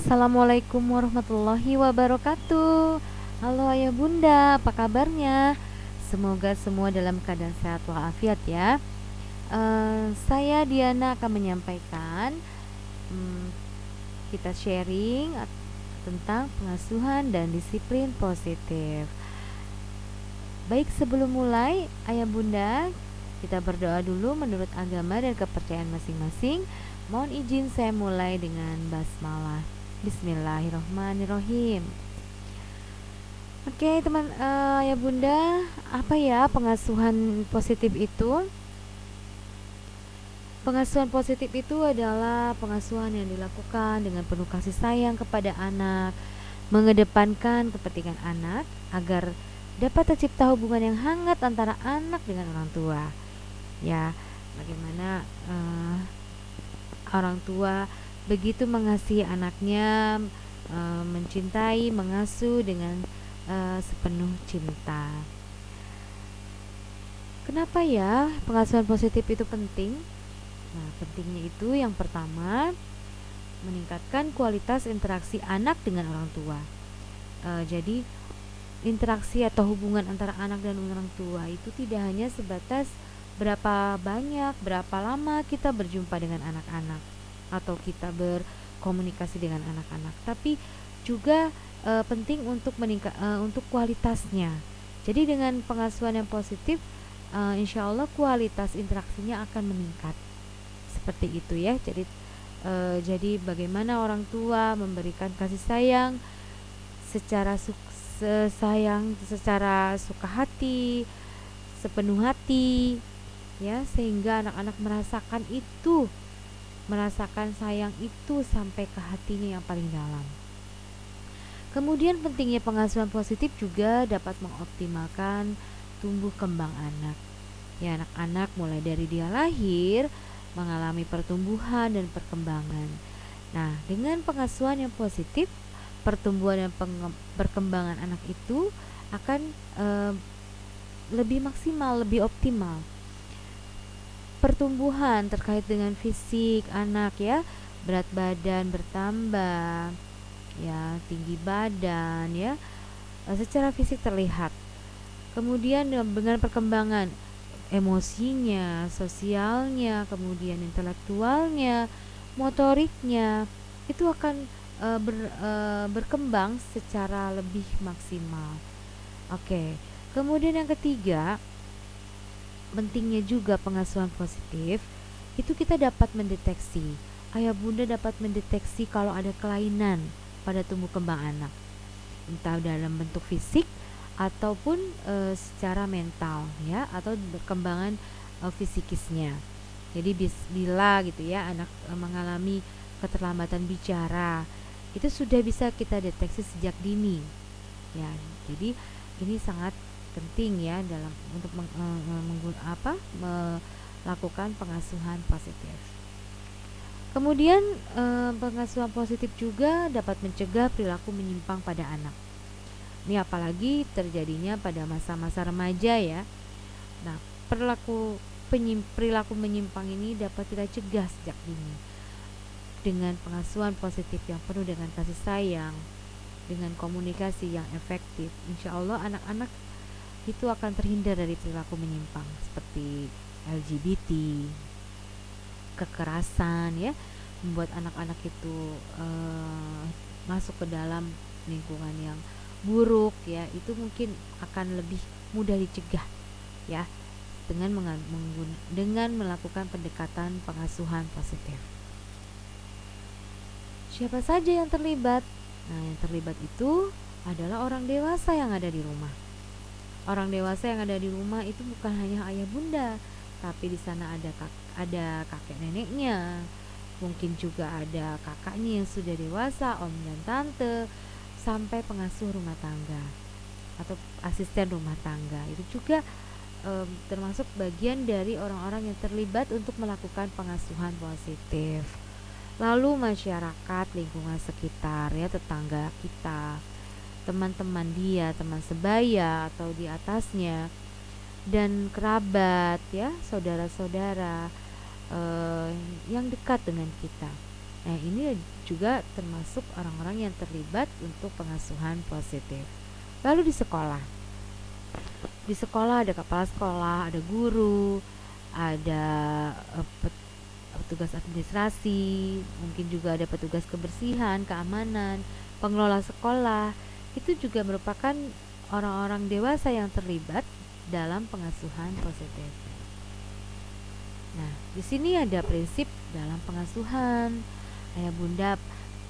Assalamualaikum warahmatullahi wabarakatuh. Halo ayah bunda, apa kabarnya? Semoga semua dalam keadaan sehat walafiat ya. Saya Diana akan menyampaikan hmm, kita sharing tentang pengasuhan dan disiplin positif. Baik, sebelum mulai ayah bunda, kita berdoa dulu menurut agama dan kepercayaan masing-masing. Mohon izin saya mulai dengan basmalah. Bismillahirrohmanirrohim. Oke teman, ya bunda, apa ya pengasuhan positif itu? Pengasuhan positif itu adalah pengasuhan yang dilakukan dengan penuh kasih sayang kepada anak, mengedepankan kepentingan anak agar dapat tercipta hubungan yang hangat antara anak dengan orang tua. Ya, bagaimana orang tua begitu mengasihi anaknya, mencintai, mengasuh dengan sepenuh cinta. Kenapa ya pengasuhan positif itu penting? Nah, pentingnya itu yang pertama, meningkatkan kualitas interaksi anak dengan orang tua. Jadi interaksi atau hubungan antara anak dan orang tua itu tidak hanya sebatas berapa banyak, berapa lama kita berjumpa dengan anak-anak atau kita berkomunikasi dengan anak-anak, tapi juga penting untuk untuk kualitasnya. Jadi dengan pengasuhan yang positif, insya Allah kualitas interaksinya akan meningkat. Seperti itu ya. Jadi bagaimana orang tua memberikan kasih sayang secara secara suka hati, sepenuh hati, ya, sehingga anak-anak merasakan sayang itu sampai ke hatinya yang paling dalam. Kemudian pentingnya pengasuhan positif juga dapat mengoptimalkan tumbuh kembang anak. Ya, anak-anak mulai dari dia lahir mengalami pertumbuhan dan perkembangan. Nah, dengan pengasuhan yang positif, pertumbuhan dan perkembangan anak itu akan lebih maksimal, lebih optimal. Pertumbuhan terkait dengan fisik anak ya, berat badan bertambah, ya, tinggi badan ya, secara fisik terlihat. Kemudian dengan perkembangan emosinya, sosialnya, kemudian intelektualnya, motoriknya itu akan berkembang secara lebih maksimal. Oke. Kemudian yang ketiga, pentingnya juga pengasuhan positif itu kita dapat mendeteksi, ayah bunda dapat mendeteksi kalau ada kelainan pada tumbuh kembang anak, entah dalam bentuk fisik ataupun secara mental ya, atau perkembangan fisikisnya. Jadi bila gitu ya anak mengalami keterlambatan bicara, itu sudah bisa kita deteksi sejak dini ya. Jadi ini sangat penting ya dalam untuk melakukan pengasuhan positif. Kemudian pengasuhan positif juga dapat mencegah perilaku menyimpang pada anak. Ini apalagi terjadinya pada masa-masa remaja ya. Nah, perilaku menyimpang ini dapat kita cegah sejak dini dengan pengasuhan positif yang penuh dengan kasih sayang, dengan komunikasi yang efektif. Insya Allah anak-anak itu akan terhindar dari perilaku menyimpang seperti LGBT, kekerasan ya, membuat anak-anak itu masuk ke dalam lingkungan yang buruk ya, itu mungkin akan lebih mudah dicegah ya dengan melakukan pendekatan pengasuhan positif. Siapa saja yang terlibat? Nah, yang terlibat itu adalah orang dewasa yang ada di rumah. Orang dewasa yang ada di rumah itu bukan hanya ayah bunda, tapi di sana ada kakek neneknya, mungkin juga ada kakaknya yang sudah dewasa, om dan tante, sampai pengasuh rumah tangga atau asisten rumah tangga. Itu juga termasuk bagian dari orang-orang yang terlibat untuk melakukan pengasuhan positif. Lalu masyarakat, lingkungan sekitar ya, tetangga kita, teman-teman dia, teman sebaya atau di atasnya, dan kerabat ya, saudara-saudara yang dekat dengan kita. Nah, ini juga termasuk orang-orang yang terlibat untuk pengasuhan positif. Lalu di sekolah. Di sekolah ada kepala sekolah, ada guru, ada petugas administrasi, mungkin juga ada petugas kebersihan, keamanan, pengelola sekolah. Itu juga merupakan orang-orang dewasa yang terlibat dalam pengasuhan positif. Nah, di sini ada prinsip dalam pengasuhan. Ayah Bunda,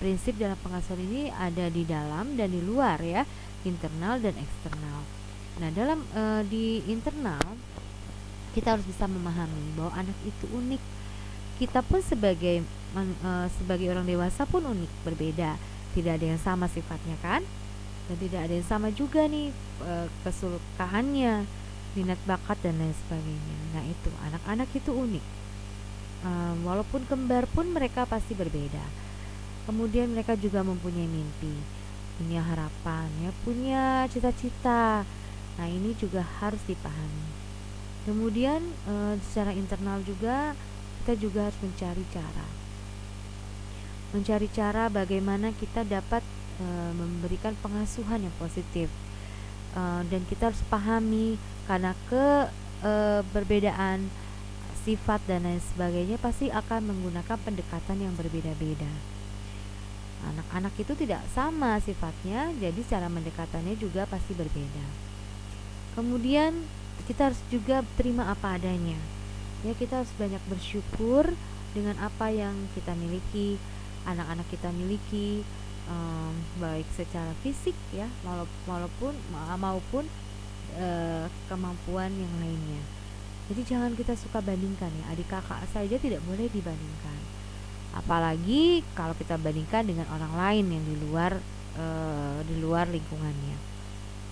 prinsip dalam pengasuhan ini ada di dalam dan di luar ya, internal dan eksternal. Nah, dalam di internal kita harus bisa memahami bahwa anak itu unik. Kita pun sebagai orang dewasa pun unik, berbeda. Tidak ada yang sama sifatnya kan? Dan tidak ada yang sama juga nih kesukaannya, minat bakat dan lain sebagainya. Nah, itu anak-anak itu unik. Walaupun kembar pun mereka pasti berbeda. Kemudian mereka juga mempunyai mimpi, punya harapan, ya, punya cita-cita. Nah, ini juga harus dipahami. Kemudian secara internal juga kita juga harus mencari cara bagaimana kita dapat memberikan pengasuhan yang positif. Dan kita harus pahami karena berbedaan sifat dan lain sebagainya pasti akan menggunakan pendekatan yang berbeda-beda. Anak-anak itu tidak sama sifatnya, jadi cara mendekatannya juga pasti berbeda. Kemudian kita harus juga terima apa adanya. Ya, kita harus banyak bersyukur dengan apa yang kita miliki, anak-anak kita miliki, baik secara fisik ya, maupun kemampuan yang lainnya. Jadi jangan kita suka bandingkan ya, adik kakak saja tidak boleh dibandingkan. Apalagi kalau kita bandingkan dengan orang lain yang di luar lingkungannya.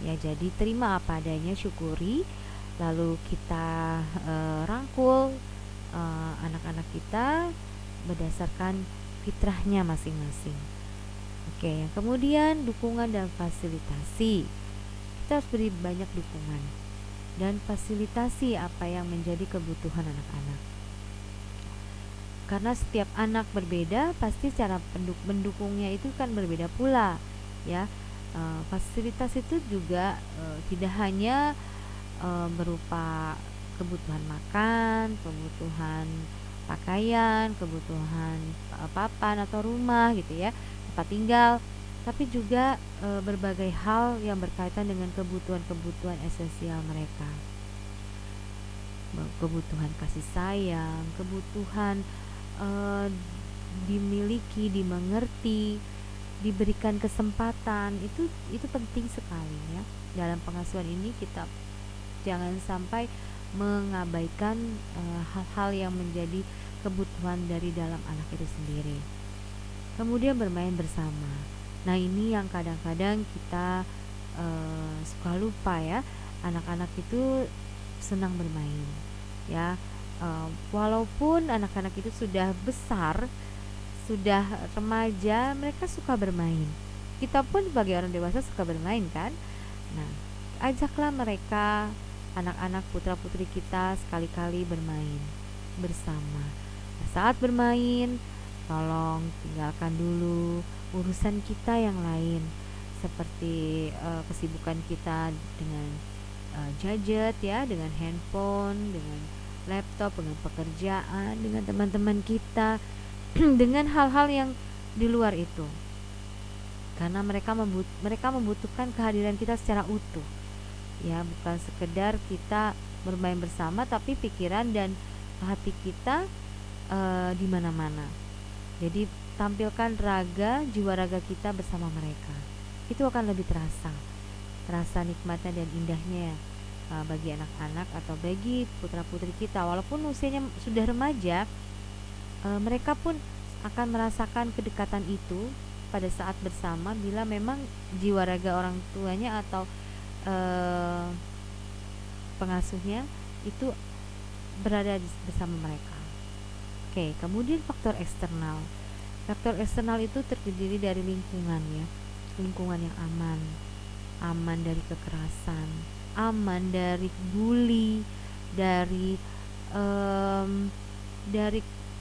Ya, jadi terima apa adanya, syukuri, lalu kita rangkul anak-anak kita berdasarkan fitrahnya masing-masing. Oke, yang kemudian dukungan dan fasilitasi. Kita harus beri banyak dukungan dan fasilitasi apa yang menjadi kebutuhan anak-anak. Karena setiap anak berbeda, pasti cara mendukungnya itu kan berbeda pula, ya. Fasilitas itu juga tidak hanya berupa kebutuhan makan, kebutuhan pakaian, kebutuhan papan atau rumah gitu ya, tempat tinggal, tapi juga berbagai hal yang berkaitan dengan kebutuhan-kebutuhan esensial mereka. Kebutuhan kasih sayang, kebutuhan dimiliki, dimengerti, diberikan kesempatan, itu penting sekali ya. Dalam pengasuhan ini kita jangan sampai mengabaikan hal-hal yang menjadi kebutuhan dari dalam anak itu sendiri. Kemudian bermain bersama. Nah, ini yang kadang-kadang kita suka lupa ya. Anak-anak itu senang bermain ya. Walaupun anak-anak itu sudah besar, sudah remaja, mereka suka bermain. Kita pun sebagai orang dewasa suka bermain kan. Nah, ajaklah mereka, anak-anak putra-putri kita, sekali-kali bermain bersama. Nah, saat bermain, tolong tinggalkan dulu urusan kita yang lain, seperti kesibukan kita dengan gadget ya, dengan handphone, dengan laptop, dengan pekerjaan, dengan teman-teman kita, dengan hal-hal yang di luar itu. Karena mereka membutuhkan kehadiran kita secara utuh. Ya, bukan sekedar kita bermain bersama, tapi pikiran dan hati kita di mana-mana. Jadi tampilkan jiwa raga kita bersama mereka. Itu akan lebih terasa nikmatnya dan indahnya bagi anak-anak atau bagi putra-putri kita. Walaupun usianya sudah remaja, mereka pun akan merasakan kedekatan itu pada saat bersama, bila memang jiwa raga orang tuanya atau pengasuhnya itu berada bersama mereka. Oke, kemudian faktor eksternal. Faktor eksternal itu terdiri dari lingkungan ya, lingkungan yang aman dari kekerasan, aman dari bully, dari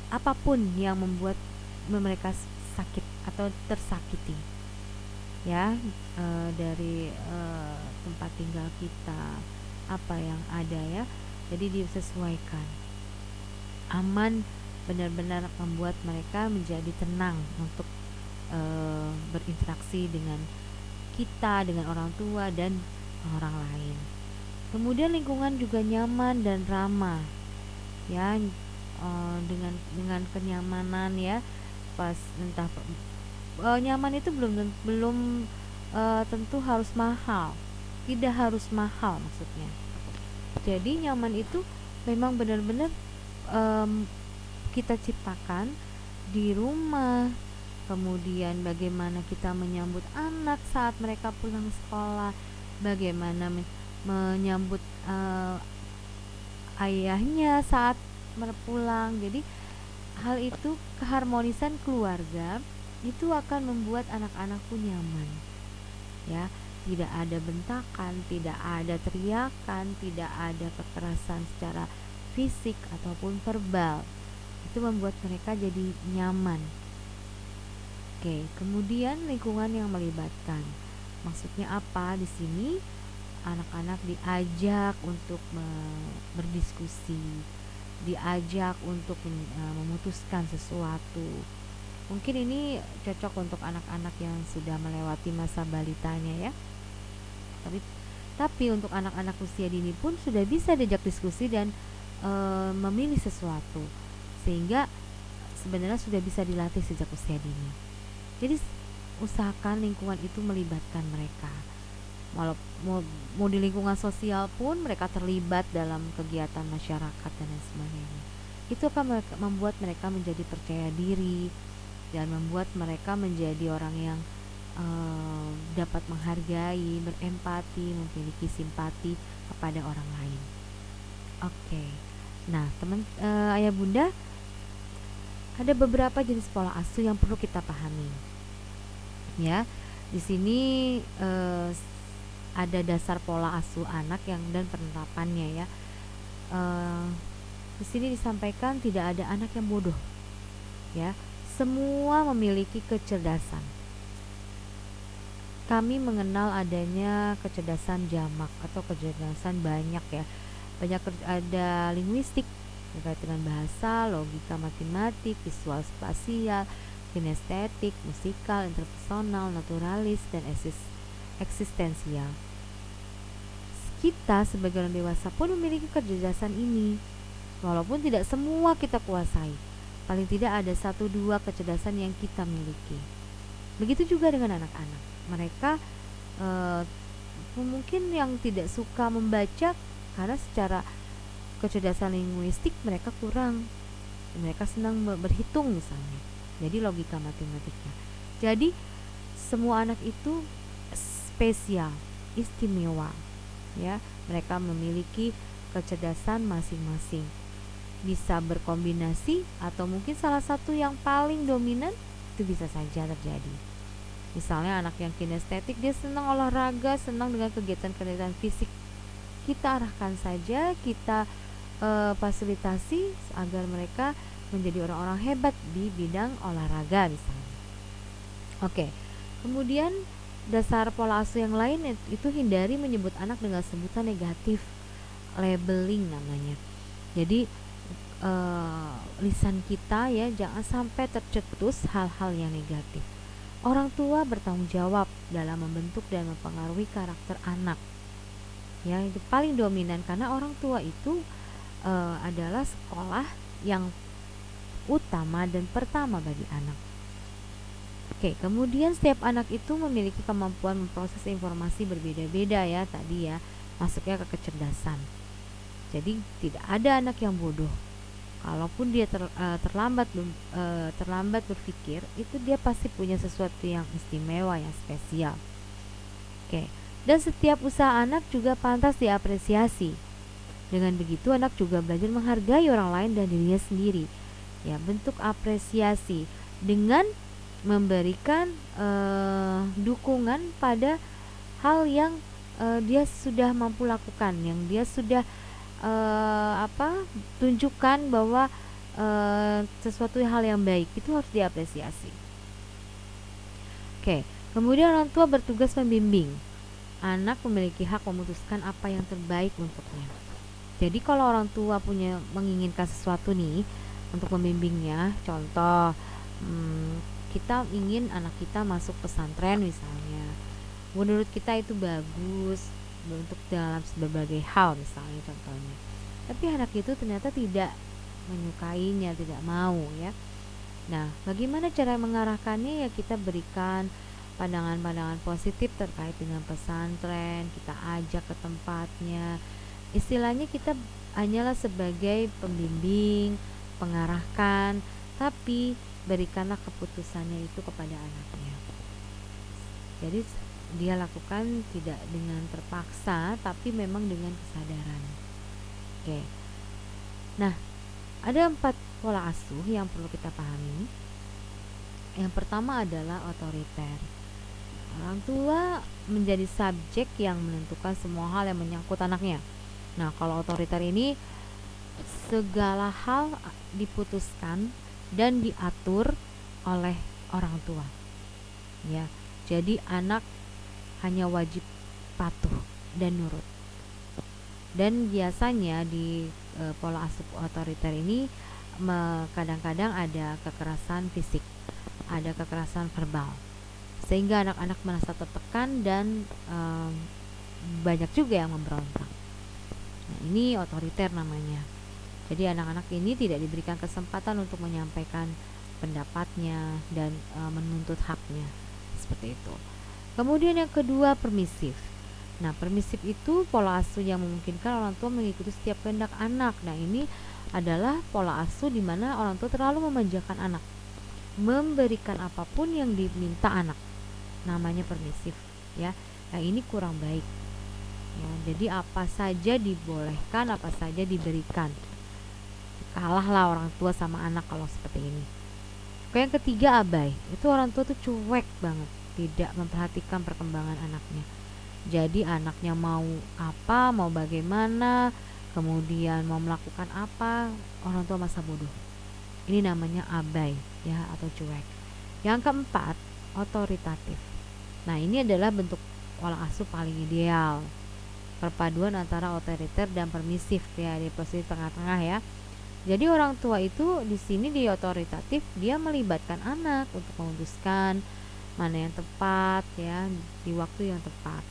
apapun yang membuat mereka sakit atau tersakiti, ya, dari tempat tinggal kita, apa yang ada ya. Jadi disesuaikan. Aman benar-benar membuat mereka menjadi tenang untuk berinteraksi dengan kita, dengan orang tua dan orang lain. Kemudian lingkungan juga nyaman dan ramah, ya, dengan kenyamanan ya, pas entah nyaman itu belum tentu harus mahal, tidak harus mahal maksudnya. Jadi nyaman itu memang benar-benar kita ciptakan di rumah. Kemudian bagaimana kita menyambut anak saat mereka pulang sekolah, bagaimana menyambut ayahnya saat pulang. Jadi hal itu, keharmonisan keluarga itu akan membuat anak-anak pun nyaman, ya. Tidak ada bentakan, tidak ada teriakan, tidak ada kekerasan secara fisik ataupun verbal. Itu membuat mereka jadi nyaman. Oke, kemudian lingkungan yang melibatkan. Maksudnya apa di sini? Anak-anak diajak untuk berdiskusi, diajak untuk memutuskan sesuatu. Mungkin ini cocok untuk anak-anak yang sudah melewati masa balitanya ya. Tapi untuk anak-anak usia dini pun sudah bisa diajak diskusi dan memilih sesuatu, sehingga sebenarnya sudah bisa dilatih sejak usia dini. Jadi usahakan lingkungan itu melibatkan mereka. Mau di lingkungan sosial pun mereka terlibat dalam kegiatan masyarakat dan lain sebagainya. Itu akan membuat mereka menjadi percaya diri dan membuat mereka menjadi orang yang dapat menghargai, berempati, memiliki simpati kepada orang lain. Oke. Nah, ayah bunda, ada beberapa jenis pola asuh yang perlu kita pahami. Ya, di sini ada dasar pola asuh anak dan penerapannya ya. Di sini disampaikan tidak ada anak yang bodoh, ya. Semua memiliki kecerdasan. Kami mengenal adanya kecerdasan jamak atau kecerdasan banyak ya. Ada linguistik terkait dengan bahasa, logika matematik, visual spasial, kinestetik, musikal, interpersonal, naturalis, dan eksistensial. Kita sebagai orang dewasa pun memiliki kecerdasan ini, walaupun tidak semua kita kuasai. Paling tidak ada 1-2 kecerdasan yang kita miliki. Begitu juga dengan anak-anak. Mereka mungkin yang tidak suka membaca karena secara kecerdasan linguistik mereka kurang. Mereka senang berhitung misalnya. Jadi logika matematiknya. Jadi semua anak itu spesial, istimewa, ya. Mereka memiliki kecerdasan masing-masing. Bisa berkombinasi atau mungkin salah satu yang paling dominan itu bisa saja terjadi. Misalnya anak yang kinestetik, dia senang olahraga, senang dengan kegiatan-kegiatan fisik. Kita arahkan saja, kita fasilitasi agar mereka menjadi orang-orang hebat di bidang olahraga misalnya. Oke. Kemudian dasar pola asuh yang lain itu hindari menyebut anak dengan sebutan negatif, labeling namanya. Jadi lisan kita ya jangan sampai tercetus hal-hal yang negatif. Orang tua bertanggung jawab dalam membentuk dan mempengaruhi karakter anak. Ya, itu paling dominan karena orang tua itu adalah sekolah yang utama dan pertama bagi anak. Oke, kemudian setiap anak itu memiliki kemampuan memproses informasi berbeda-beda ya tadi ya, masuknya ke kecerdasan. Jadi tidak ada anak yang bodoh. Kalaupun dia terlambat berpikir, itu dia pasti punya sesuatu yang istimewa, yang spesial. Oke, dan setiap usaha anak juga pantas diapresiasi. Dengan begitu anak juga belajar menghargai orang lain dan dirinya sendiri. Ya, bentuk apresiasi dengan memberikan dukungan pada hal yang dia sudah mampu lakukan, yang dia sudah tunjukkan bahwa sesuatu hal yang baik itu harus diapresiasi. Oke, kemudian orang tua bertugas membimbing. Anak memiliki hak memutuskan apa yang terbaik untuknya. Jadi kalau orang tua menginginkan sesuatu nih untuk membimbingnya, contoh kita ingin anak kita masuk pesantren misalnya, menurut kita itu bagus untuk dalam berbagai hal misalnya contohnya, tapi anak itu ternyata tidak menyukainya, tidak mau ya. Nah, bagaimana cara mengarahkannya? Ya kita berikan pandangan-pandangan positif terkait dengan pesantren, kita ajak ke tempatnya. Istilahnya kita hanyalah sebagai pembimbing, pengarahkan, tapi berikanlah keputusannya itu kepada anaknya. Jadi dia lakukan tidak dengan terpaksa, tapi memang dengan kesadaran. Oke. Nah, ada 4 pola asuh yang perlu kita pahami. Yang pertama adalah otoriter. Orang tua menjadi subjek yang menentukan semua hal yang menyangkut anaknya. Nah, kalau otoriter ini segala hal diputuskan dan diatur oleh orang tua. Ya, jadi anak hanya wajib patuh dan nurut. Dan biasanya di pola asuh otoriter ini kadang-kadang ada kekerasan fisik, ada kekerasan verbal, sehingga anak-anak merasa tertekan dan banyak juga yang memberontak. Nah, ini otoriter namanya. Jadi anak-anak ini tidak diberikan kesempatan untuk menyampaikan pendapatnya dan menuntut haknya, seperti itu. Kemudian yang kedua, permisif. Nah, permisif itu pola asuh yang memungkinkan orang tua mengikuti setiap kehendak anak. Nah, ini adalah pola asuh di mana orang tua terlalu memanjakan anak, memberikan apapun yang diminta anak. Namanya permisif, ya. Nah, ini kurang baik. Ya, jadi apa saja dibolehkan, apa saja diberikan. Kalahlah orang tua sama anak kalau seperti ini. Yang ketiga, abai. Itu orang tua tuh cuek banget, tidak memperhatikan perkembangan anaknya. Jadi anaknya mau apa, mau bagaimana, kemudian mau melakukan apa, orang tua masa bodoh. Ini namanya abai, ya, atau cuek. Yang keempat, otoritatif. Nah, ini adalah bentuk pola asuh paling ideal. Perpaduan antara otoriter dan permisif, ya, di posisi tengah-tengah ya. Jadi orang tua itu di sini di otoritatif, dia melibatkan anak untuk memutuskan mana yang tepat, ya, di waktu yang tepat.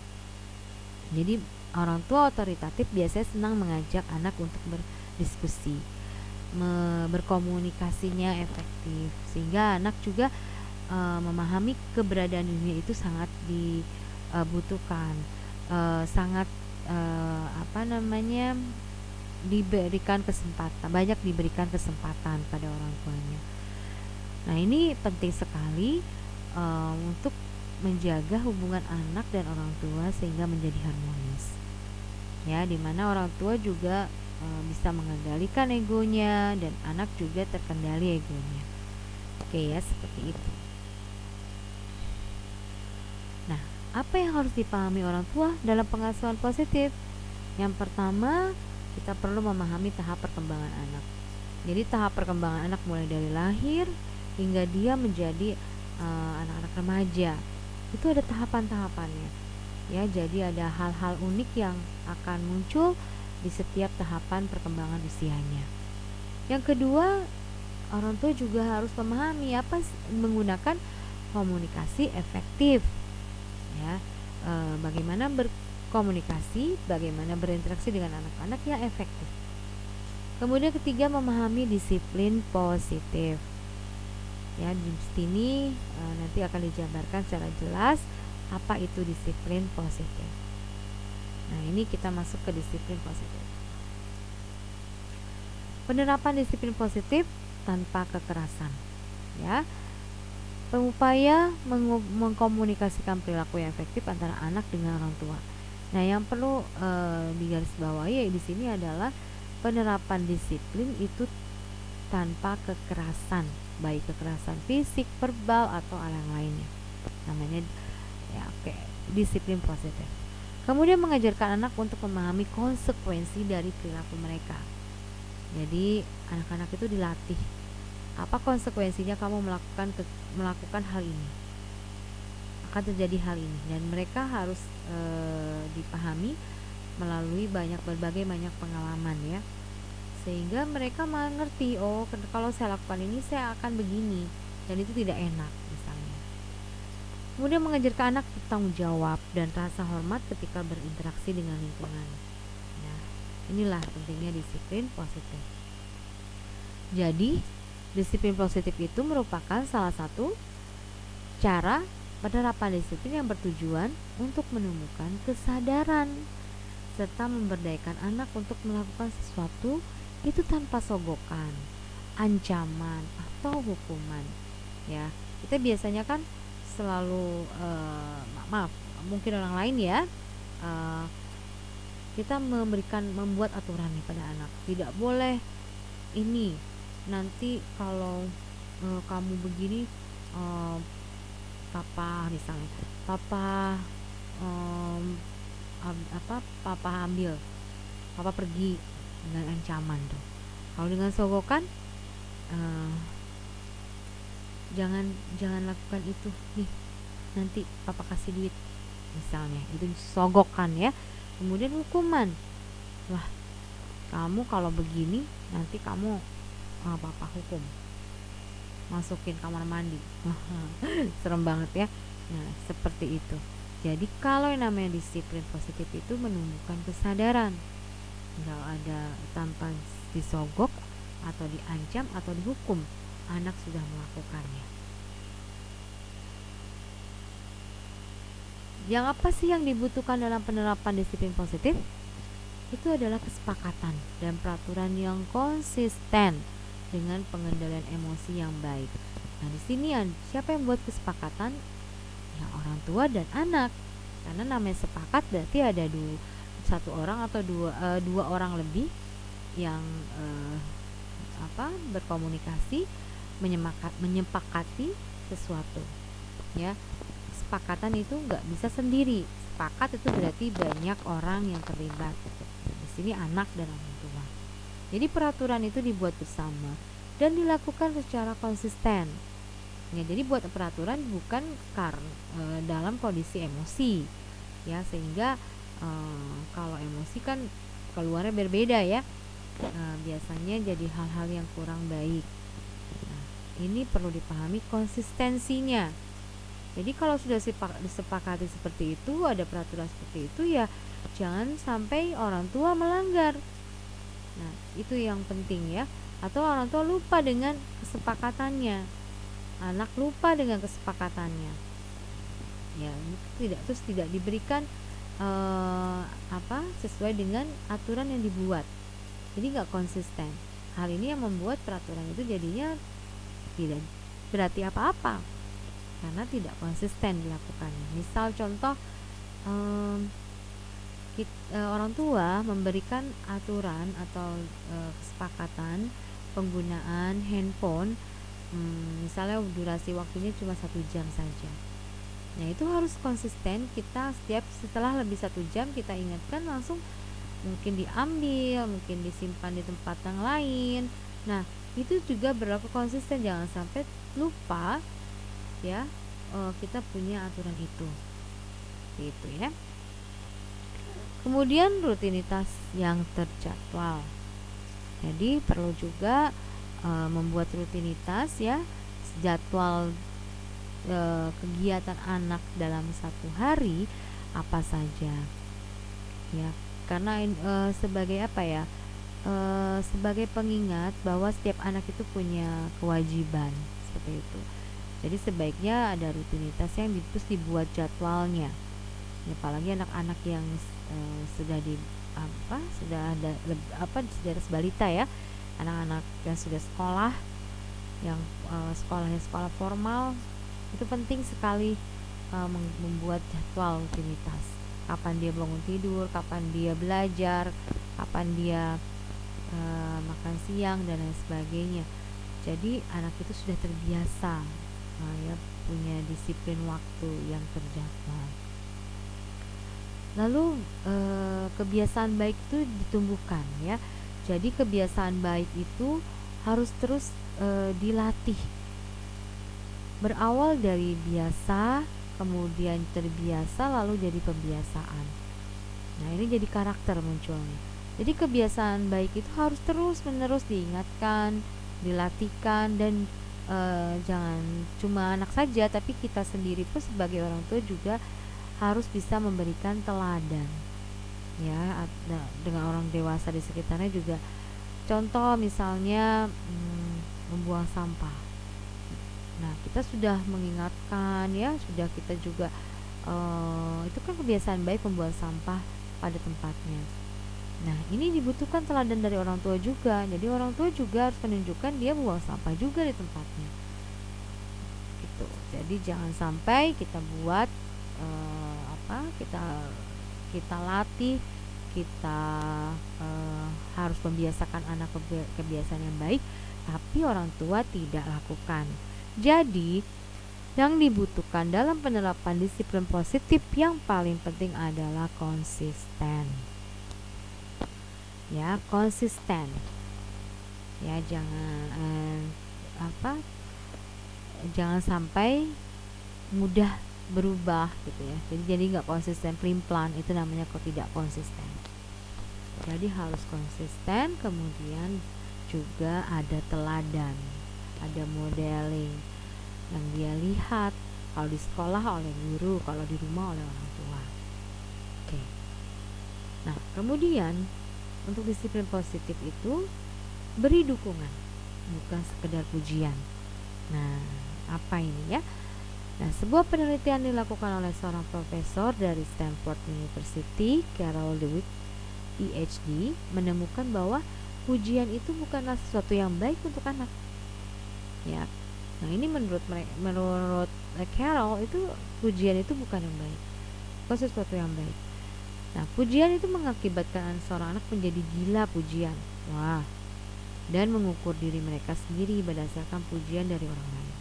Jadi orang tua otoritatif biasanya senang mengajak anak untuk berdiskusi, berkomunikasinya efektif, sehingga anak juga memahami keberadaan dunia itu sangat dibutuhkan, sangat banyak diberikan kesempatan pada orang tuanya. Nah, ini penting sekali untuk menjaga hubungan anak dan orang tua sehingga menjadi harmonis, ya, dimana orang tua juga bisa mengendalikan egonya dan anak juga terkendali egonya. Oke, ya, seperti itu. Nah, apa yang harus dipahami orang tua dalam pengasuhan positif? Yang pertama, kita perlu memahami tahap perkembangan anak. Jadi tahap perkembangan anak mulai dari lahir hingga dia menjadi anak-anak remaja. Itu ada tahapan-tahapannya, ya. Jadi ada hal-hal unik yang akan muncul di setiap tahapan perkembangan usianya. Yang kedua, orang tua juga harus memahami menggunakan komunikasi efektif, ya. Bagaimana berkomunikasi, bagaimana berinteraksi dengan anak-anak yang efektif. Kemudian ketiga, memahami disiplin positif. Ya, di sini nanti akan dijabarkan secara jelas apa itu disiplin positif. Nah, ini kita masuk ke disiplin positif. Penerapan disiplin positif tanpa kekerasan, ya. Upaya mengkomunikasikan perilaku yang efektif antara anak dengan orang tua. Nah, yang perlu digarisbawahi di sini adalah penerapan disiplin itu tanpa kekerasan, baik kekerasan fisik, verbal, atau hal yang lainnya. Namanya disiplin positif. Kemudian mengajarkan anak untuk memahami konsekuensi dari perilaku mereka. Jadi anak-anak itu dilatih apa konsekuensinya kamu melakukan hal ini, akan terjadi hal ini, dan mereka harus dipahami melalui berbagai banyak pengalaman ya, sehingga mereka mengerti, oh kalau saya lakukan ini saya akan begini, dan itu tidak enak misalnya. Kemudian mengajarkan anak tanggung jawab dan rasa hormat ketika berinteraksi dengan lingkungan. Nah, inilah pentingnya disiplin positif. Jadi, disiplin positif itu merupakan salah satu cara penerapan disiplin yang bertujuan untuk menumbuhkan kesadaran serta memberdayakan anak untuk melakukan sesuatu itu tanpa sogokan, ancaman atau hukuman. Ya, kita biasanya kan selalu maaf, mungkin orang lain ya, kita membuat aturan nih pada anak, tidak boleh ini, nanti kalau kamu begini, papa misalnya, papa papa ambil, papa pergi, dengan ancaman tuh. Kalau dengan sogokan, jangan lakukan itu nih, nanti papa kasih duit misalnya, itu sogokan ya. Kemudian hukuman, wah kamu kalau begini nanti kamu papa hukum, masukin kamar mandi. Serem banget ya. Nah seperti itu. Jadi kalau yang namanya disiplin positif itu menumbuhkan kesadaran, nggak ada tanpa disogok atau diancam atau dihukum, anak sudah melakukannya. Yang apa sih yang dibutuhkan dalam penerapan disiplin positif? Itu adalah kesepakatan dan peraturan yang konsisten dengan pengendalian emosi yang baik. Nah, di sini siapa yang buat kesepakatan? Ya, orang tua dan anak. Karena namanya sepakat berarti ada satu orang atau dua orang lebih yang berkomunikasi, menyepakati sesuatu. Ya, kesepakatan itu nggak bisa sendiri. Sepakat itu berarti banyak orang yang terlibat. Di sini anak dan orang tua. Jadi peraturan itu dibuat bersama dan dilakukan secara konsisten. Ya, jadi buat peraturan bukan dalam kondisi emosi, ya, sehingga kalau emosi kan keluarnya berbeda ya. Biasanya jadi hal-hal yang kurang baik. Nah, ini perlu dipahami konsistensinya. Jadi kalau sudah disepakati seperti itu, ada peraturan seperti itu, ya jangan sampai orang tua melanggar. Nah, itu yang penting ya. Atau orang tua lupa dengan kesepakatannya, anak lupa dengan kesepakatannya, ya tidak diberikan sesuai dengan aturan yang dibuat. Jadi nggak konsisten. Hal ini yang membuat peraturan itu jadinya tidak berarti apa-apa karena tidak konsisten dilakukannya. Misal contoh, orang tua memberikan aturan atau kesepakatan penggunaan handphone, misalnya durasi waktunya cuma 1 jam saja. Nah itu harus konsisten, kita setelah lebih 1 jam kita ingatkan, langsung mungkin diambil, mungkin disimpan di tempat yang lain. Nah itu juga berlaku konsisten, jangan sampai lupa ya, kita punya aturan itu gitu ya. Kemudian rutinitas yang terjadwal, jadi perlu juga membuat rutinitas ya, jadwal kegiatan anak dalam satu hari apa saja ya, karena sebagai sebagai pengingat bahwa setiap anak itu punya kewajiban seperti itu. Jadi sebaiknya ada rutinitas yang dibuat jadwalnya ya, apalagi anak-anak yang sudah atas balita ya, anak-anak yang sudah sekolah, yang sekolahnya sekolah formal, itu penting sekali membuat jadwal rutinitas. Kapan dia bangun tidur, kapan dia belajar, kapan dia makan siang dan lain sebagainya. Jadi anak itu sudah terbiasa ya, punya disiplin waktu yang terjadwal. Lalu kebiasaan baik itu ditumbuhkan ya. Jadi kebiasaan baik itu harus terus dilatih. Berawal dari biasa, kemudian terbiasa, lalu jadi pembiasaan. Nah, ini jadi karakter munculnya. Jadi kebiasaan baik itu harus terus-menerus diingatkan, dilatihkan, dan jangan cuma anak saja, tapi kita sendiri pun sebagai orang tua juga harus bisa memberikan teladan. Ya, dengan orang dewasa di sekitarnya juga. Contoh misalnya membuang sampah. Nah, kita sudah mengingatkan ya, sudah kita juga itu kan kebiasaan baik membuang sampah pada tempatnya. Nah, ini dibutuhkan teladan dari orang tua juga. Jadi orang tua juga harus menunjukkan dia buang sampah juga di tempatnya. Gitu. Jadi jangan sampai kita buat kita latih, kita harus membiasakan anak kebiasaan yang baik, tapi orang tua tidak lakukan. Jadi yang dibutuhkan dalam penerapan disiplin positif yang paling penting adalah konsisten. Ya, konsisten. Ya, jangan sampai mudah berubah gitu ya. Jadi nggak konsisten, pelin-pelan, itu namanya kok tidak konsisten. Jadi harus konsisten, kemudian juga ada teladan, ada modeling yang dia lihat, kalau di sekolah oleh guru, kalau di rumah oleh orang tua. Oke. Nah, kemudian untuk disiplin positif itu beri dukungan, bukan sekedar pujian. Nah, apa ini ya? Nah, sebuah penelitian dilakukan oleh seorang profesor dari Stanford University, Carol Dweck, PhD, menemukan bahwa pujian itu bukanlah sesuatu yang baik untuk anak. Ya. Nah, ini menurut Carol itu pujian itu bukan yang baik, bukan sesuatu yang baik. Nah, pujian itu mengakibatkan seorang anak menjadi gila pujian. Wah. Dan mengukur diri mereka sendiri berdasarkan pujian dari orang lain,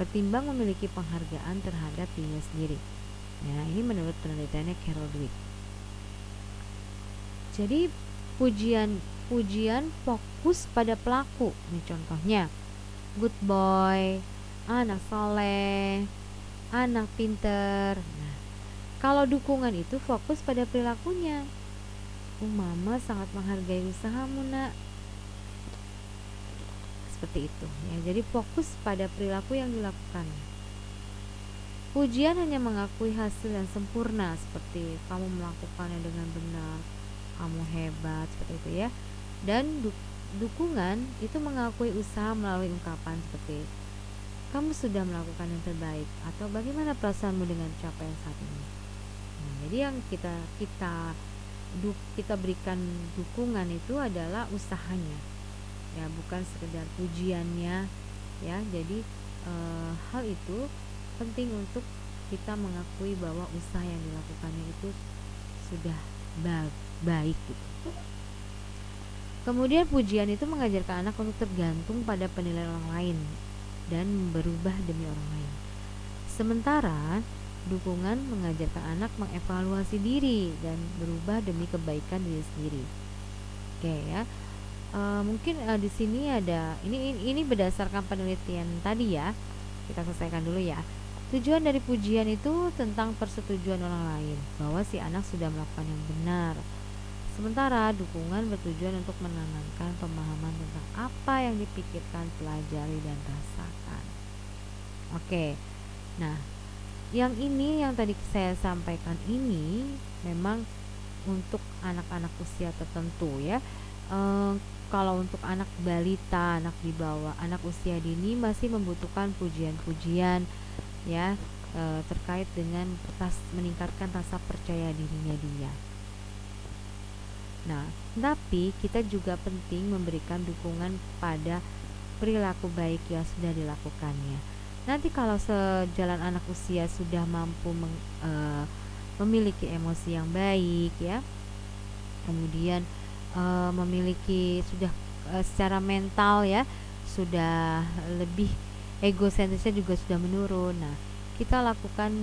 ketimbang memiliki penghargaan terhadap dirinya sendiri. Nah, ini menurut penelitiannya Carol Dweck. Jadi pujian fokus pada pelaku. Ini contohnya, good boy, anak soleh, anak pinter. Nah, kalau dukungan itu fokus pada perilakunya. Mama sangat menghargai usahamu, nak. Seperti itu ya. Jadi fokus pada perilaku yang dilakukan. Pujian hanya mengakui hasil yang sempurna, seperti kamu melakukannya dengan benar, kamu hebat, seperti itu ya. Dan dukungan itu mengakui usaha melalui ungkapan seperti kamu sudah melakukan yang terbaik, atau bagaimana perasaanmu dengan capaian saat ini. Nah, jadi yang kita berikan dukungan itu adalah usahanya, ya, bukan sekedar pujiannya ya. Jadi hal itu penting untuk kita mengakui bahwa usaha yang dilakukannya itu sudah baik gitu. Kemudian pujian itu mengajarkan anak untuk tergantung pada penilaian orang lain dan berubah demi orang lain. Sementara dukungan mengajarkan anak mengevaluasi diri dan berubah demi kebaikan diri sendiri. Oke ya. Mungkin di sini ada ini berdasarkan penelitian tadi ya. Kita selesaikan dulu ya. Tujuan dari pujian itu tentang persetujuan orang lain bahwa si anak sudah melakukan yang benar. Sementara dukungan bertujuan untuk menanamkan pemahaman tentang apa yang dipikirkan, pelajari, dan rasakan. Oke. Nah, yang tadi saya sampaikan ini memang untuk anak-anak usia tertentu ya. Kalau untuk anak balita, anak di bawah, anak usia dini masih membutuhkan pujian-pujian ya, terkait dengan meningkatkan rasa percaya dirinya dia. Nah, tapi kita juga penting memberikan dukungan pada perilaku baik yang sudah dilakukannya. Nanti kalau sejalan anak usia sudah mampu memiliki emosi yang baik ya, kemudian memiliki sudah secara mental ya, sudah lebih egosentrisnya juga sudah menurun. Nah, kita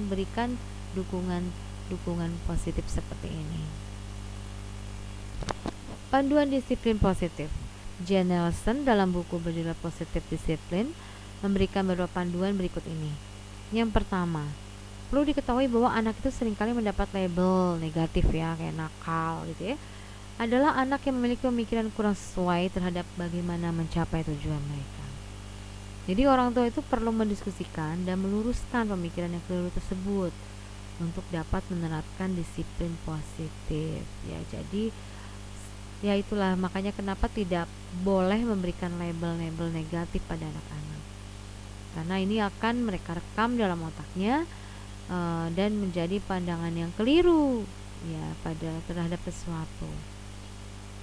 berikan dukungan positif seperti ini. Panduan disiplin positif. Jan Nelson dalam buku berjudul Positive Discipline memberikan beberapa panduan berikut ini. Yang pertama, perlu diketahui bahwa anak itu seringkali mendapat label negatif ya, kayak nakal gitu ya, adalah anak yang memiliki pemikiran kurang sesuai terhadap bagaimana mencapai tujuan mereka. Jadi orang tua itu perlu mendiskusikan dan meluruskan pemikiran yang keliru tersebut untuk dapat menerapkan disiplin positif ya. Jadi ya itulah makanya kenapa tidak boleh memberikan label-label negatif pada anak-anak, karena ini akan mereka rekam dalam otaknya dan menjadi pandangan yang keliru ya pada terhadap sesuatu.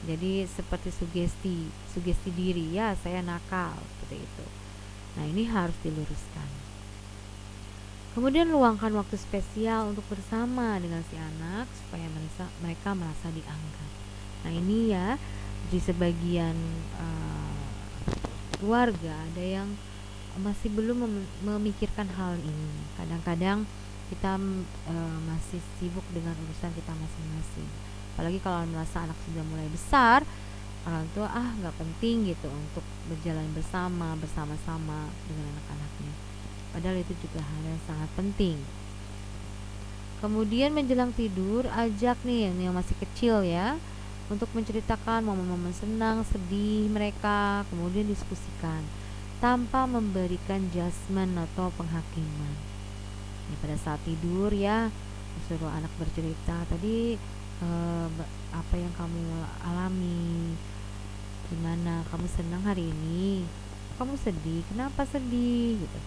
Jadi seperti sugesti diri, ya saya nakal seperti itu. Nah ini harus diluruskan. Kemudian luangkan waktu spesial untuk bersama dengan si anak supaya mereka merasa dianggap. Nah ini ya, di sebagian keluarga ada yang masih belum memikirkan hal ini. Kadang-kadang kita masih sibuk dengan urusan kita masing-masing. Apalagi kalau merasa anak sudah mulai besar, orang tua nggak penting gitu untuk berjalan bersama-sama dengan anak-anaknya. Padahal itu juga hal yang sangat penting. Kemudian menjelang tidur, ajak nih yang masih kecil ya untuk menceritakan momen-momen senang, sedih mereka, kemudian diskusikan tanpa memberikan judgement atau penghakiman. Ya, pada saat tidur ya, suruh anak bercerita tadi apa yang kamu alami, gimana kamu senang hari ini, kamu sedih, kenapa sedih gitu.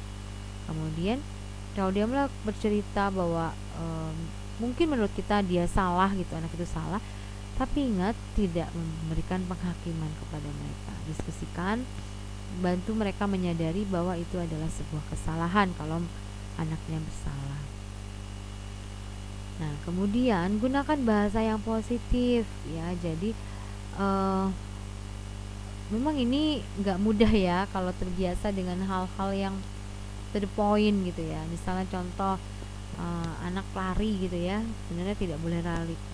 Kemudian kalau dia mulai bercerita bahwa mungkin menurut kita dia salah gitu, anak itu salah, tapi ingat tidak memberikan penghakiman kepada mereka. Diskusikan, bantu mereka menyadari bahwa itu adalah sebuah kesalahan kalau anaknya bersalah. Nah kemudian gunakan bahasa yang positif ya. Jadi memang ini nggak mudah ya kalau terbiasa dengan hal-hal yang to the point gitu ya. Misalnya contoh anak lari gitu ya, sebenarnya tidak boleh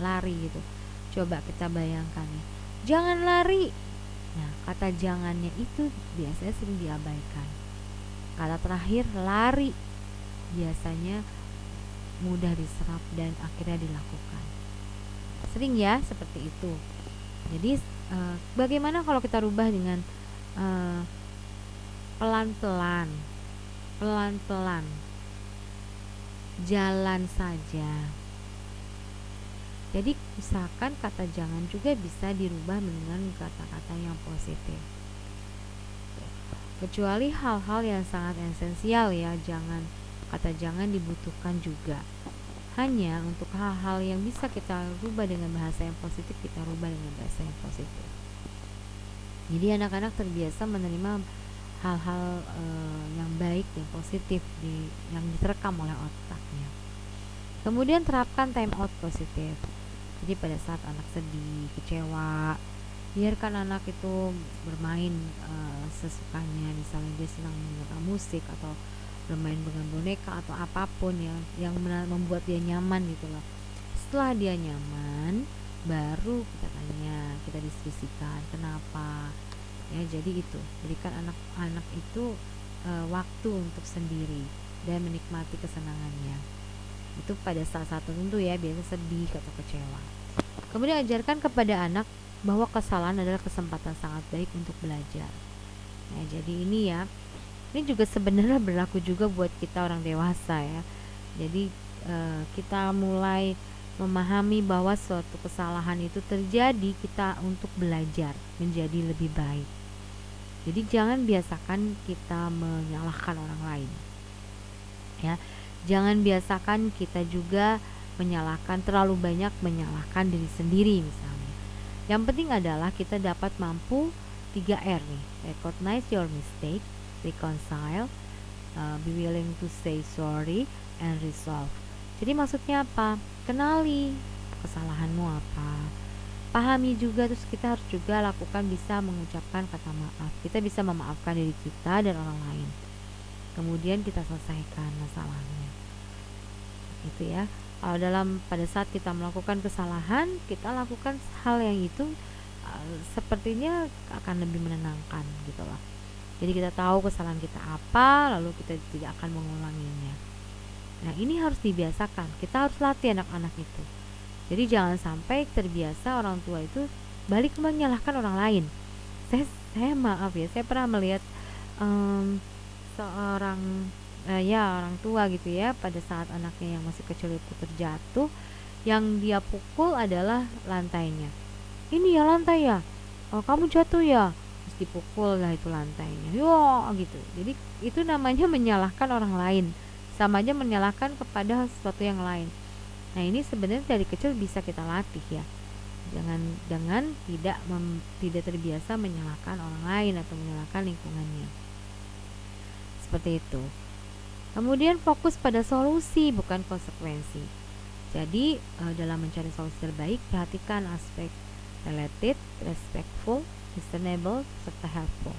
lari gitu. Coba kita bayangkan nih, jangan lari. Nah kata jangannya itu biasanya sering diabaikan. Kata terakhir lari biasanya mudah diserap dan akhirnya dilakukan. Sering ya seperti itu. Jadi bagaimana kalau kita rubah dengan pelan-pelan, jalan saja. Jadi misalkan kata jangan juga bisa dirubah dengan kata-kata yang positif. Kecuali hal-hal yang sangat esensial ya, kata jangan dibutuhkan juga. Hanya untuk hal-hal yang bisa kita rubah dengan bahasa yang positif, kita rubah dengan bahasa yang positif. Jadi anak-anak terbiasa menerima hal-hal yang baik dan positif yang diterekam oleh otaknya. Kemudian terapkan time out positif. Jadi pada saat anak sedih, kecewa, biarkan anak itu bermain sesukanya. Misalnya dia senang mendengar musik atau bermain dengan boneka atau apapun yang membuat dia nyaman gitu loh. Setelah dia nyaman, baru kita tanya, kita diskusikan kenapa ya. Jadi itu berikan anak-anak itu waktu untuk sendiri dan menikmati kesenangannya. Itu pada saat-saat tertentu ya, biasa sedih atau kecewa. Kemudian ajarkan kepada anak bahwa kesalahan adalah kesempatan sangat baik untuk belajar. Nah jadi ini ya, ini juga sebenarnya berlaku juga buat kita orang dewasa ya. Jadi kita mulai memahami bahwa suatu kesalahan itu terjadi kita untuk belajar menjadi lebih baik. Jadi jangan biasakan kita menyalahkan orang lain ya. Jangan biasakan kita juga terlalu banyak menyalahkan diri sendiri misalnya. Yang penting adalah kita dapat mampu 3R nih. Recognize your mistake, reconcile, be willing to say sorry, and resolve. Jadi maksudnya apa? Kenali kesalahanmu apa, pahami juga, terus kita harus juga lakukan bisa mengucapkan kata maaf. Kita bisa memaafkan diri kita dan orang lain. Kemudian kita selesaikan masalahnya. Itu ya. Kalau pada saat kita melakukan kesalahan, kita lakukan hal yang itu sepertinya akan lebih menenangkan gitu loh. Jadi kita tahu kesalahan kita apa, lalu kita tidak akan mengulanginya. Nah, ini harus dibiasakan. Kita harus latih anak-anak itu. Jadi jangan sampai terbiasa orang tua itu balik menyalahkan orang lain. Saya maaf ya, saya pernah melihat seorang ya orang tua gitu ya, pada saat anaknya yang masih kecil itu terjatuh, yang dia pukul adalah lantainya. Ini ya lantai ya, oh kamu jatuh ya, terus dipukul lah itu lantainya, yo gitu. Jadi itu namanya menyalahkan orang lain, sama aja menyalahkan kepada sesuatu yang lain. Nah, ini sebenarnya dari kecil bisa kita latih ya. Jangan tidak terbiasa menyalahkan orang lain atau menyalahkan lingkungannya. Seperti itu. Kemudian fokus pada solusi bukan konsekuensi. Jadi dalam mencari solusi terbaik, perhatikan aspek related, respectful, reasonable, serta helpful.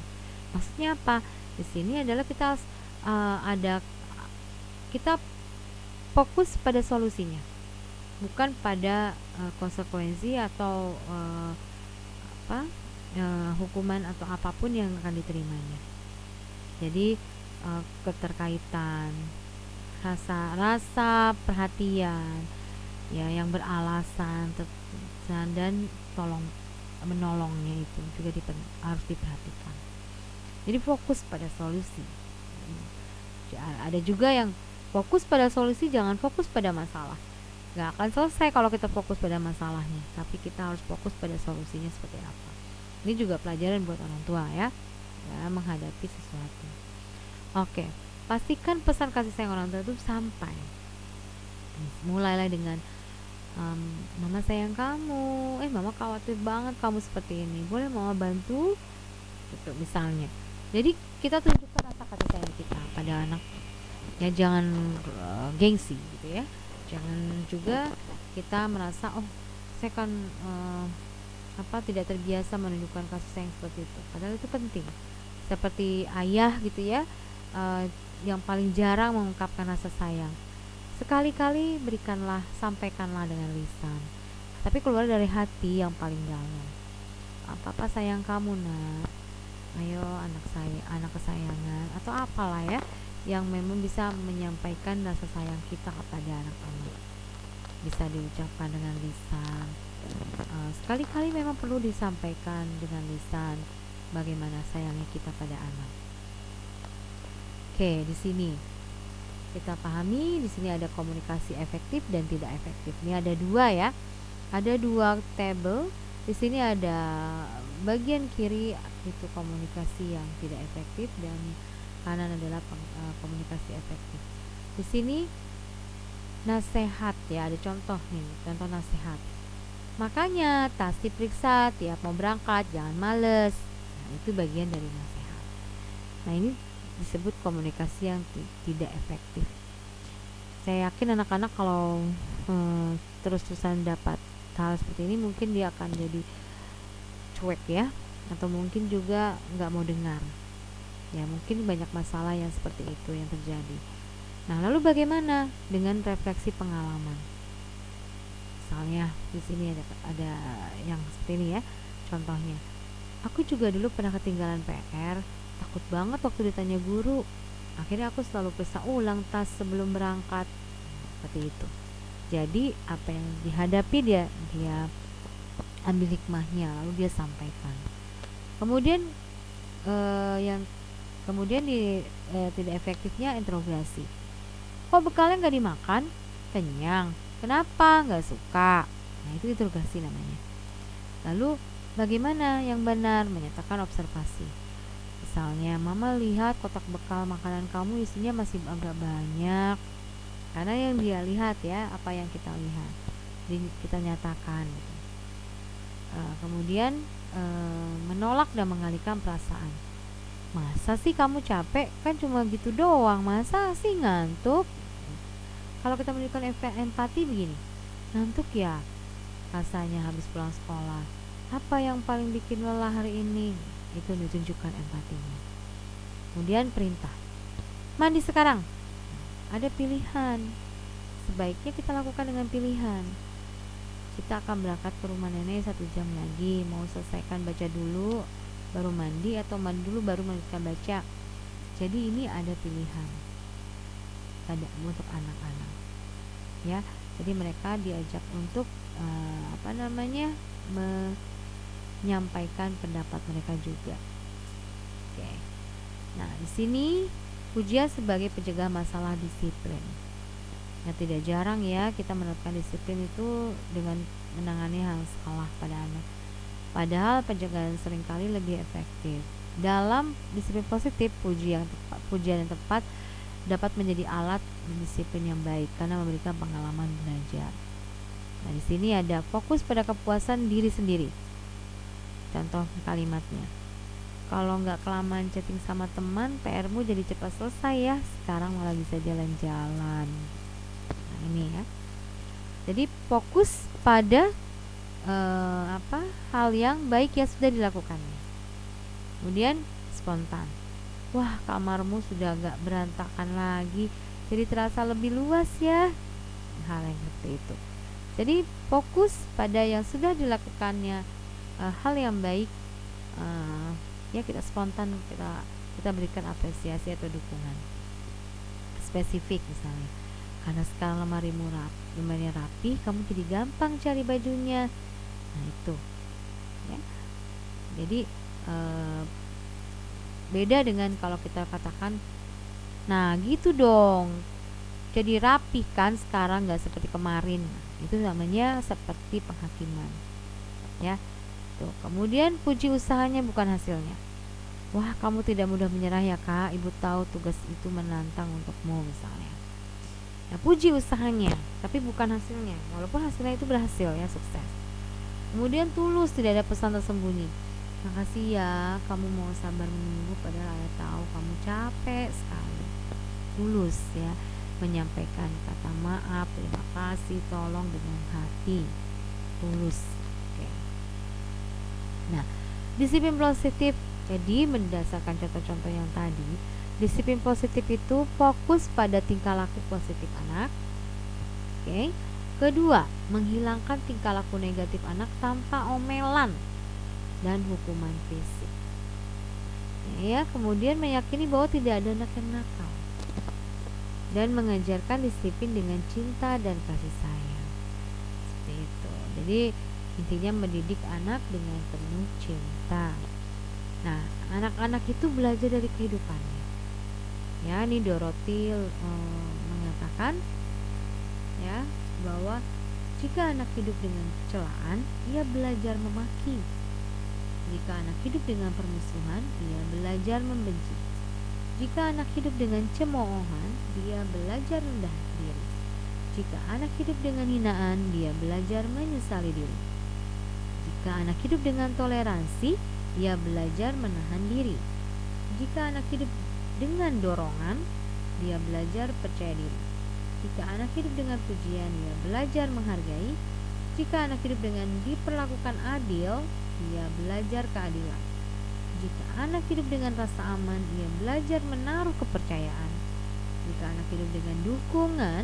Maksudnya apa? Di sini adalah kita fokus pada solusinya, bukan pada konsekuensi atau hukuman atau apapun yang akan diterimanya. Jadi keterkaitan, rasa perhatian ya yang beralasan dan menolongnya itu juga harus diperhatikan. Jadi fokus pada solusi. Ada juga yang fokus pada solusi, jangan fokus pada masalah. Gak akan selesai kalau kita fokus pada masalahnya, tapi kita harus fokus pada solusinya seperti apa. Ini juga pelajaran buat orang tua ya menghadapi sesuatu. Oke, pastikan pesan kasih sayang orang tua itu sampai. Mulailah dengan mama sayang kamu, mama khawatir banget kamu seperti ini, boleh mama bantu gitu misalnya. Jadi kita tunjukkan rasa kasih sayang kita pada anak ya, jangan gengsi gitu ya. Jangan juga kita merasa saya kan tidak terbiasa menunjukkan kasih sayang seperti itu, padahal itu penting. Seperti ayah gitu ya, yang paling jarang mengungkapkan rasa sayang. Sekali-kali berikanlah, sampaikanlah dengan lisan, tapi keluar dari hati yang paling dalam. Papa sayang kamu nak, ayo anak kesayangan, atau apalah ya yang memang bisa menyampaikan rasa sayang kita kepada anak-anak. Bisa diucapkan dengan lisan, sekali-kali memang perlu disampaikan dengan lisan bagaimana sayangnya kita pada anak. Oke, di sini kita pahami, di sini ada komunikasi efektif dan tidak efektif. Ini ada dua ya, ada dua tabel. Di sini ada bagian kiri itu komunikasi yang tidak efektif dan kanan adalah komunikasi efektif. Di sini nasihat ya, ada contoh nih, contoh nasihat. Makanya tas diperiksa tiap mau berangkat, jangan males. Nah, itu bagian dari nasihat. Nah, ini disebut komunikasi yang tidak efektif. Saya yakin anak-anak kalau terus-terusan dapat hal seperti ini, mungkin dia akan jadi cuek ya, atau mungkin juga nggak mau dengar. Ya, mungkin banyak masalah yang seperti itu yang terjadi. Nah, lalu bagaimana dengan refleksi pengalaman? Misalnya di sini ada yang seperti ini ya, contohnya. Aku juga dulu pernah ketinggalan PR, takut banget waktu ditanya guru. Akhirnya aku selalu periksa ulang tas sebelum berangkat. Seperti itu. Jadi apa yang dihadapi dia ambil hikmahnya, lalu dia sampaikan. Kemudian tidak efektifnya interogasi. Kok bekalnya nggak dimakan? Kenyang. Kenapa? Nggak suka. Nah, itu interogasi namanya. Lalu bagaimana yang benar? Menyatakan observasi. Misalnya, mama lihat kotak bekal makanan kamu isinya masih agak banyak. Karena yang dia lihat ya, apa yang kita lihat, kita nyatakan gitu. Kemudian menolak dan mengalihkan perasaan. Masa sih kamu capek? Kan cuma gitu doang. Masa sih ngantuk? Kalau kita menunjukkan empati begini, ngantuk ya rasanya habis pulang sekolah. Apa yang paling bikin lelah hari ini? Itu ditunjukkan empatinya. Kemudian perintah, mandi sekarang. Ada pilihan, sebaiknya kita lakukan dengan pilihan. kita akan berangkat ke rumah nenek 1 jam lagi, mau selesaikan baca dulu baru mandi, atau mandi dulu baru melanjutkan baca. Jadi ini ada pilihan untuk anak-anak ya. Jadi mereka diajak untuk menyampaikan pendapat mereka juga. Oke. Nah, di sini pujian sebagai pencegah masalah disiplin. Nah, tidak jarang ya kita menerapkan disiplin itu dengan menangani hal salah pada anak. Padahal pencegahan seringkali lebih efektif. Dalam disiplin positif, pujian yang tepat dapat menjadi alat disiplin yang baik karena memberikan pengalaman belajar. Nah, di sini ada fokus pada kepuasan diri sendiri. Contoh kalimatnya, kalau nggak kelamaan chatting sama teman, PR-mu jadi cepat selesai ya. Sekarang malah bisa jalan-jalan. Nah, ini ya. Jadi fokus pada hal yang baik yang sudah dilakukannya. Kemudian spontan. Wah, kamarmu sudah agak berantakan lagi, jadi terasa lebih luas ya. Hal yang seperti itu. Jadi fokus pada yang sudah dilakukannya, hal yang baik. Ya, kita spontan, kita berikan apresiasi atau dukungan spesifik, misalnya karena sekarang lemarinya rapi, kamu jadi gampang cari bajunya. Nah, itu ya. Jadi beda dengan kalau kita katakan, nah gitu dong, jadi rapi kan sekarang, nggak seperti kemarin. Nah, itu namanya seperti penghakiman ya. Tuh, kemudian puji usahanya bukan hasilnya. Wah, kamu tidak mudah menyerah ya kak, ibu tahu tugas itu menantang untukmu, misalnya. Nah, puji usahanya tapi bukan hasilnya, walaupun hasilnya itu berhasil ya, sukses. Kemudian tulus, tidak ada pesan tersembunyi. Makasih ya, kamu mau sabar menunggu padahal ayah tahu kamu capek sekali. Tulus ya, menyampaikan kata maaf, terima kasih, tolong dengan hati. Tulus. Oke. Nah, disiplin positif. Jadi berdasarkan contoh-contoh yang tadi, disiplin positif itu fokus pada tingkah laku positif anak. Oke. Kedua, menghilangkan tingkah laku negatif anak tanpa omelan dan hukuman fisik. Ya, kemudian meyakini bahwa tidak ada anak yang nakal dan mengajarkan disiplin dengan cinta dan kasih sayang. Seperti itu. Jadi intinya mendidik anak dengan penuh cinta. Nah, anak-anak itu belajar dari kehidupannya. Ya, ini Dorothy mengatakan ya bahwa jika anak hidup dengan celaan, ia belajar memaki. Jika anak hidup dengan permusuhan, ia belajar membenci. Jika anak hidup dengan cemoohan, dia belajar rendah diri. Jika anak hidup dengan hinaan, dia belajar menyesali diri. Jika anak hidup dengan toleransi, ia belajar menahan diri. Jika anak hidup dengan dorongan, dia belajar percaya diri. Jika anak hidup dengan pujian, ia belajar menghargai. Jika anak hidup dengan diperlakukan adil, ia belajar keadilan. Jika anak hidup dengan rasa aman, ia belajar menaruh kepercayaan. Jika anak hidup dengan dukungan,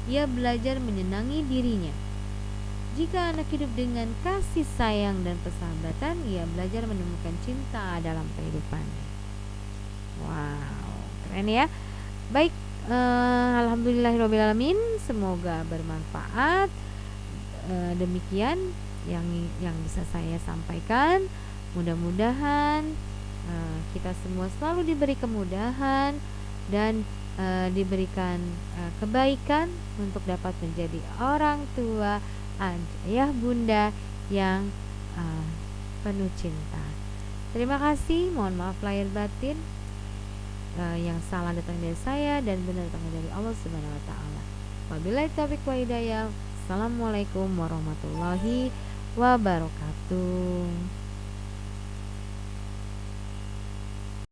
ia belajar menyenangi dirinya. Jika anak hidup dengan kasih sayang dan persahabatan, ia belajar menemukan cinta dalam kehidupannya. Wow, keren ya. Baik, alhamdulillahirobbilalamin, semoga bermanfaat. Demikian yang bisa saya sampaikan. Mudah-mudahan kita semua selalu diberi kemudahan dan diberikan kebaikan untuk dapat menjadi orang tua, ayah bunda yang penuh cinta. Terima kasih, mohon maaf lahir batin. Yang salah datang dari saya dan benar datang dari Allah Subhanahu wa taala. Wabillahi taufiq wa hidayah. Assalamualaikum warahmatullahi wabarakatuh.